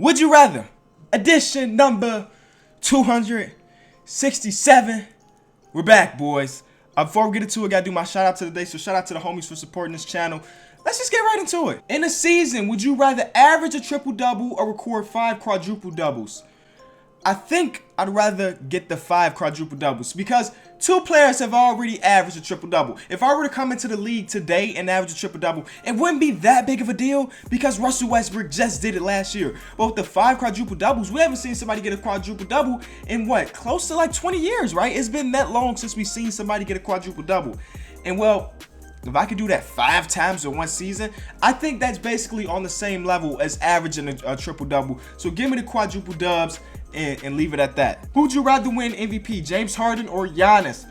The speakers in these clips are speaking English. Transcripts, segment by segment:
Would you rather? Edition number 267. We're back, boys. Before we get into it, I gotta do my shout out to the day. So shout out to the homies for supporting this channel. Let's just get right into it. In a season, would you rather average a triple-double or record 5 quadruple-doubles? I think I'd rather get the 5 quadruple-doubles because 2 players have already averaged a triple-double. If I were to come into the league today and average a triple-double, it wouldn't be that big of a deal because Russell Westbrook just did it last year. But with the 5 quadruple-doubles, we haven't seen somebody get a quadruple-double in what? Close to like 20 years, right? It's been that long since we've seen somebody get a quadruple-double. And well, if I could do that 5 times in one season, I think that's basically on the same level as averaging a triple-double. So give me the quadruple dubs and leave it at that. Who would you rather win MVP, James Harden or Giannis?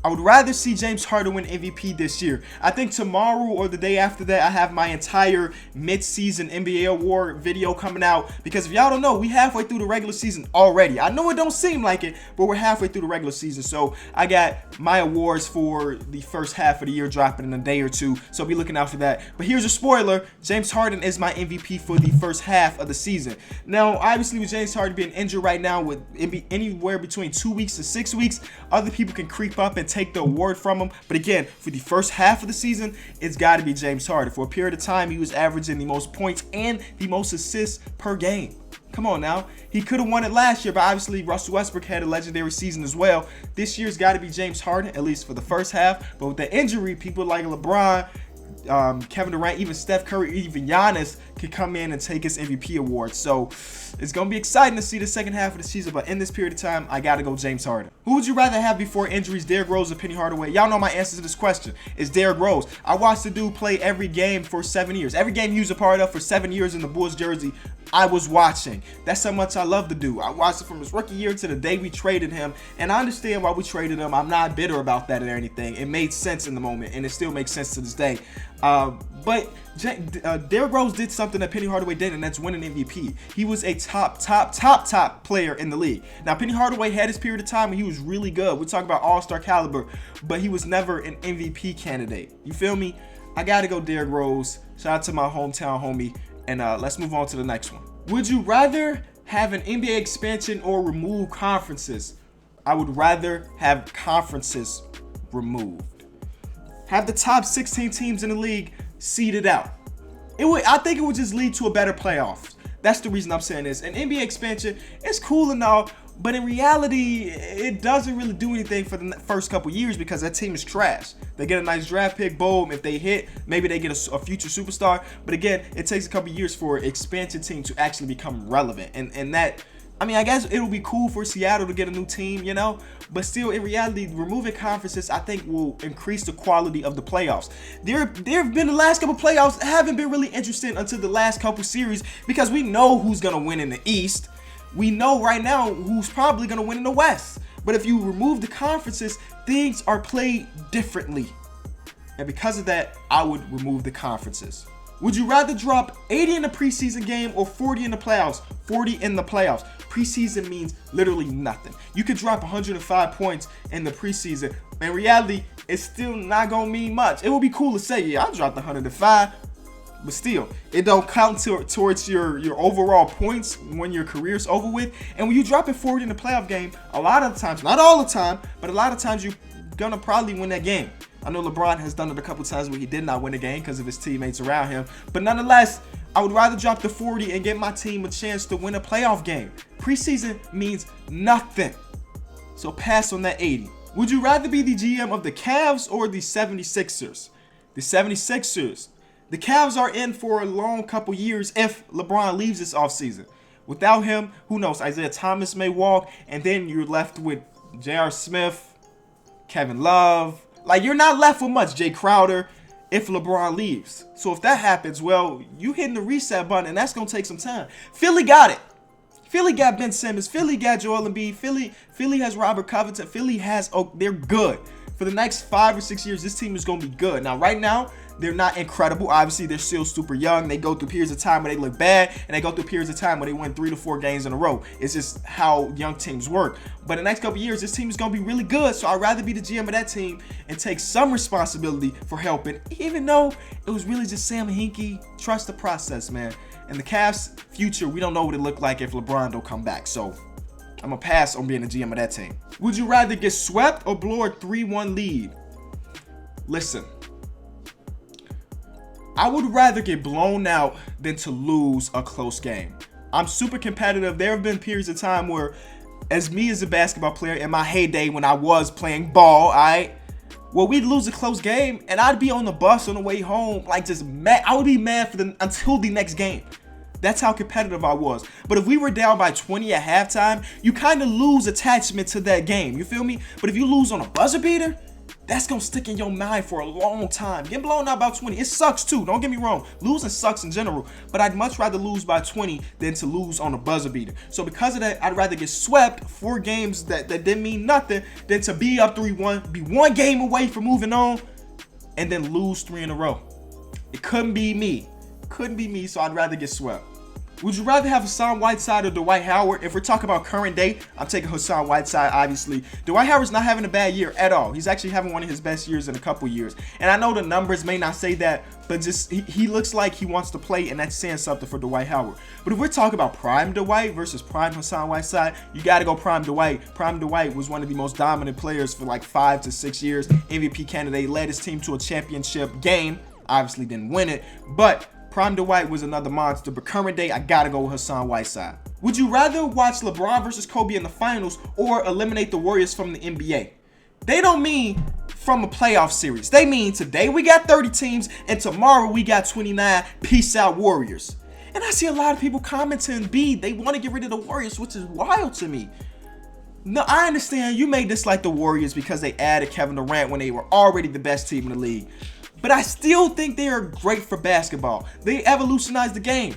I would rather see James Harden win MVP this year. I think tomorrow or the day after that, I have my entire mid-season NBA award video coming out. Because if y'all don't know, we halfway through the regular season already. I know it don't seem like it, but we're halfway through the regular season. So I got my awards for the first half of the year dropping in a day or two. So be looking out for that. But here's a spoiler. James Harden is my MVP for the first half of the season. Now, obviously with James Harden being injured right now, with anywhere between 2 weeks to 6 weeks, other people can creep up and take the award from him. But again, for the first half of the season, it's got to be James Harden. For a period of time, he was averaging the most points and the most assists per game. Come on now. He could have won it last year, but obviously Russell Westbrook had a legendary season as well. This year's got to be James Harden, at least for the first half. But with the injury, people like LeBron, Kevin Durant, even Steph Curry, even Giannis could come in and take his MVP award. So it's going to be exciting to see the second half of the season. But in this period of time, I got to go James Harden. Who would you rather have before injuries, Derrick Rose or Penny Hardaway? Y'all know my answer to this question. It's Derrick Rose. I watched the dude play every game for 7 years. Every game he was a part of for 7 years in the Bulls jersey, I was watching. That's how much I love the dude. I watched it from his rookie year to the day we traded him. And I understand why we traded him. I'm not bitter about that or anything. It made sense in the moment, and it still makes sense to this day. But Derrick Rose did something that Penny Hardaway did, and that's win an MVP. He was a top player in the league. Now, Penny Hardaway had his period of time when he was really good. We're talking about all-star caliber, but he was never an MVP candidate. You feel me? I got to go Derrick Rose. Shout out to my hometown homie. And let's move on to the next one. Would you rather have an NBA expansion or remove conferences? I would rather have conferences removed. Have the top 16 teams in the league seeded out. I think it would just lead to a better playoffs. That's the reason I'm saying this. An NBA expansion is cool and all, but in reality, it doesn't really do anything for the first couple years because that team is trash. They get a nice draft pick, boom. If they hit, maybe they get a future superstar. But again, it takes a couple years for an expansion team to actually become relevant. And that, I mean, I guess it'll be cool for Seattle to get a new team, you know? But still, in reality, removing conferences, I think, will increase the quality of the playoffs. There have been the last couple playoffs haven't been really interesting until the last couple series because we know who's going to win in the East. We know right now who's probably going to win in the West. But if you remove the conferences, things are played differently. And because of that, I would remove the conferences. Would you rather drop 80 in the preseason game or 40 in the playoffs? 40 in the playoffs. Preseason means literally nothing. You could drop 105 points in the preseason. In reality, it's still not going to mean much. It would be cool to say, yeah, I dropped 105. But still, it don't count towards your overall points when your career's over with. And when you drop it 40 in the playoff game, a lot of the times, not all the time, but a lot of times you're going to probably win that game. I know LeBron has done it a couple times where he did not win a game because of his teammates around him. But nonetheless, I would rather drop the 40 and give my team a chance to win a playoff game. Preseason means nothing. So pass on that 80. Would you rather be the GM of the Cavs or the 76ers? The 76ers. The Cavs are in for a long couple years if LeBron leaves this offseason. Without him, who knows? Isaiah Thomas may walk, and then you're left with J.R. Smith, Kevin Love. Like, you're not left with much, Jay Crowder, if LeBron leaves. So if that happens, well, you hitting the reset button, and that's going to take some time. Philly got it. Philly got Ben Simmons. Philly got Joel Embiid. Philly has Robert Covington. Philly has, they're good. For the next 5 or 6 years, this team is going to be good. Now, right now, they're not incredible. Obviously, they're still super young. They go through periods of time where they look bad, and they go through periods of time where they win 3 to 4 games in a row. It's just how young teams work. But the next couple years, this team is going to be really good, so I'd rather be the GM of that team and take some responsibility for helping, even though it was really just Sam Hinkie. Trust the process, man. And the Cavs' future, we don't know what it looked like if LeBron don't come back. So I'm going to pass on being the GM of that team. Would you rather get swept or blow a 3-1 lead? Listen, I would rather get blown out than to lose a close game. I'm super competitive. There have been periods of time where, as me as a basketball player in my heyday when I was playing ball, we'd lose a close game and I'd be on the bus on the way home, like just mad. I would be mad until the next game. That's how competitive I was. But if we were down by 20 at halftime, you kind of lose attachment to that game. You feel me? But if you lose on a buzzer beater, that's going to stick in your mind for a long time. Getting blown out by 20, it sucks too. Don't get me wrong. Losing sucks in general. But I'd much rather lose by 20 than to lose on a buzzer beater. So because of that, I'd rather get swept 4 games that didn't mean nothing than to be up 3-1, be 1 game away from moving on, and then lose 3 in a row. It couldn't be me. Couldn't be me, so I'd rather get swept. Would you rather have Hassan Whiteside or Dwight Howard? If we're talking about current day, I'm taking Hassan Whiteside, obviously. Dwight Howard's not having a bad year at all. He's actually having one of his best years in a couple years. And I know the numbers may not say that, but just he looks like he wants to play, and that's saying something for Dwight Howard. But if we're talking about prime Dwight versus prime Hassan Whiteside, you got to go prime Dwight. Prime Dwight was one of the most dominant players for like 5 to 6 years. MVP candidate, led his team to a championship game. Obviously didn't win it, but prime Dwight was another monster. But current day, I gotta go with Hassan Whiteside. Would you rather watch LeBron versus Kobe in the finals or eliminate the Warriors from the NBA? They don't mean from a playoff series. They mean today we got 30 teams and tomorrow we got 29. Peace out, Warriors. And I see a lot of people commenting, they want to get rid of the Warriors, which is wild to me. No, I understand you may dislike the Warriors because they added Kevin Durant when they were already the best team in the league. But I still think they are great for basketball. They evolutionized the game.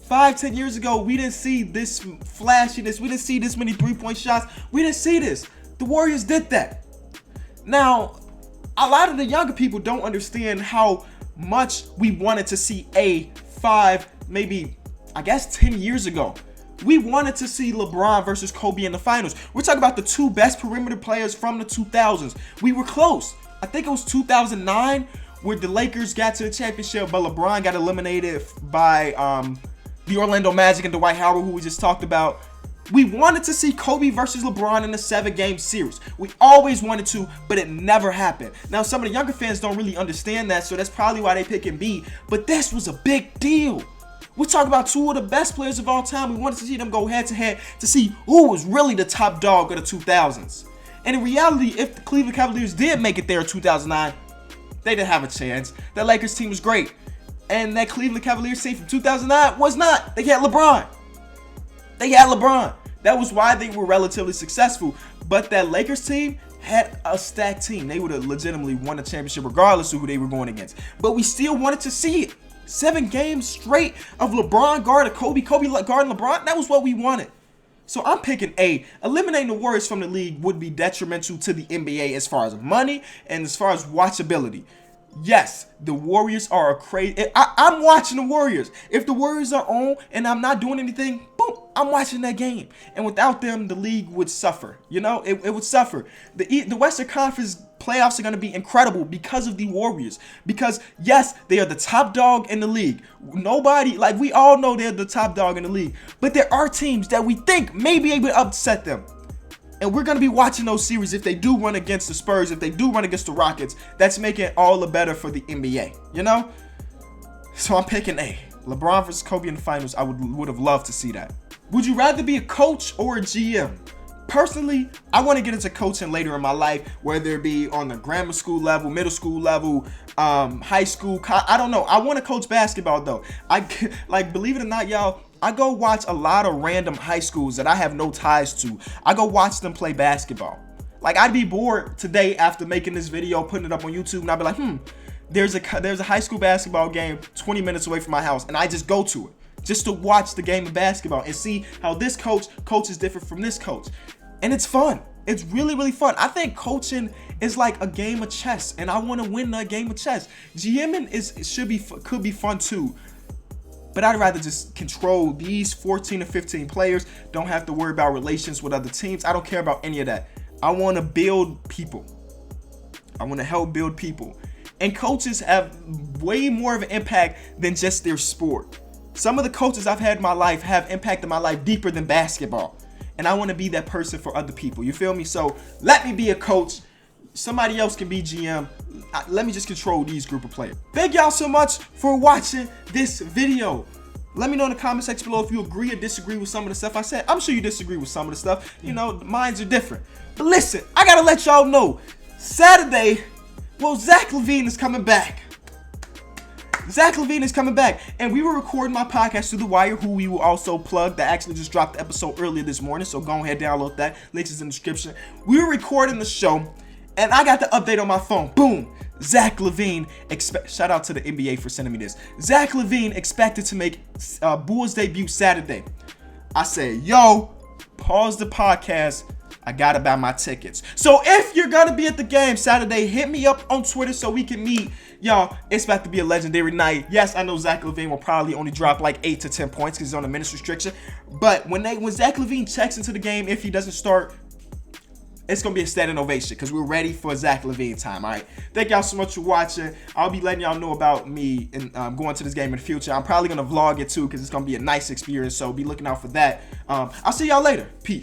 5-10 years ago, we didn't see this flashiness. We didn't see this many 3-point shots. We didn't see this. The Warriors did that. Now, a lot of the younger people don't understand how much we wanted to see 5, maybe, I guess 10 years ago. We wanted to see LeBron versus Kobe in the finals. We're talking about the 2 best perimeter players from the 2000s. We were close. I think it was 2009 where the Lakers got to the championship, but LeBron got eliminated by the Orlando Magic and Dwight Howard, who we just talked about. We wanted to see Kobe versus LeBron in a 7-game series. We always wanted to, but it never happened. Now, some of the younger fans don't really understand that, so that's probably why they picking B, but this was a big deal. We're talking about 2 of the best players of all time. We wanted to see them go head-to-head to see who was really the top dog of the 2000s. And in reality, if the Cleveland Cavaliers did make it there in 2009, they didn't have a chance. That Lakers team was great. And that Cleveland Cavaliers team from 2009 was not. They had LeBron. That was why they were relatively successful. But that Lakers team had a stacked team. They would have legitimately won the championship regardless of who they were going against. But we still wanted to see it. 7 games straight of LeBron guarding Kobe guarding LeBron. That was what we wanted. So I'm picking A. Eliminating the Warriors from the league would be detrimental to the NBA as far as money and as far as watchability. Yes, the Warriors are a crazy. I'm watching the Warriors. If the Warriors are on and I'm not doing anything, boom, I'm watching that game. And without them, the league would suffer. You know, it would suffer. The Western Conference playoffs are going to be incredible because of the Warriors. Because, yes, they are the top dog in the league. We all know they're the top dog in the league. But there are teams that we think may be able to upset them. And we're going to be watching those series if they do run against the Spurs, if they do run against the Rockets. That's making it all the better for the NBA, you know? So I'm picking A. LeBron versus Kobe in the finals. I would have loved to see that. Would you rather be a coach or a GM? Personally, I want to get into coaching later in my life, whether it be on the grammar school level, middle school level, high school. I don't know. I want to coach basketball, though. Believe it or not, y'all, I go watch a lot of random high schools that I have no ties to. I go watch them play basketball. Like, I'd be bored today after making this video, putting it up on YouTube, and I'd be like, there's a high school basketball game 20 minutes away from my house, and I just go to it just to watch the game of basketball and see how this coach is different from this coach. And it's fun. It's really, really fun. I think coaching is like a game of chess, and I want to win a game of chess. GMing could be fun too. But I'd rather just control these 14 to 15 players. Don't have to worry about relations with other teams. I don't care about any of that. I want to build people. I want to help build people. And coaches have way more of an impact than just their sport. Some of the coaches I've had in my life have impacted my life deeper than basketball. And I want to be that person for other people. You feel me? So let me be a coach. Somebody else can be GM. Let me just control these group of players. Thank y'all so much for watching this video. Let me know in the comment section below if you agree or disagree with some of the stuff I said. I'm sure you disagree with some of the stuff. You know, minds are different. But listen, I got to let y'all know. Saturday, well, Zach LaVine is coming back. Zach LaVine is coming back, and we were recording my podcast through The Wire, who we will also plug. That actually just dropped the episode earlier this morning, so go ahead, download that. Links is in the description. We were recording the show, and I got the update on my phone. Boom! Zach LaVine, shout out to the NBA for sending me this. Zach LaVine expected to make Bulls debut Saturday. I said, yo, pause the podcast. I gotta buy my tickets. So if you're gonna be at the game Saturday, hit me up on Twitter so we can meet. Y'all, it's about to be a legendary night. Yes, I know Zach LaVine will probably only drop like 8 to 10 points because he's on a minutes restriction. But when Zach LaVine checks into the game, if he doesn't start, it's gonna be a standing ovation because we're ready for Zach LaVine time. All right. Thank y'all so much for watching. I'll be letting y'all know about me and going to this game in the future. I'm probably gonna vlog it too because it's gonna be a nice experience. So be looking out for that. I'll see y'all later. Peace.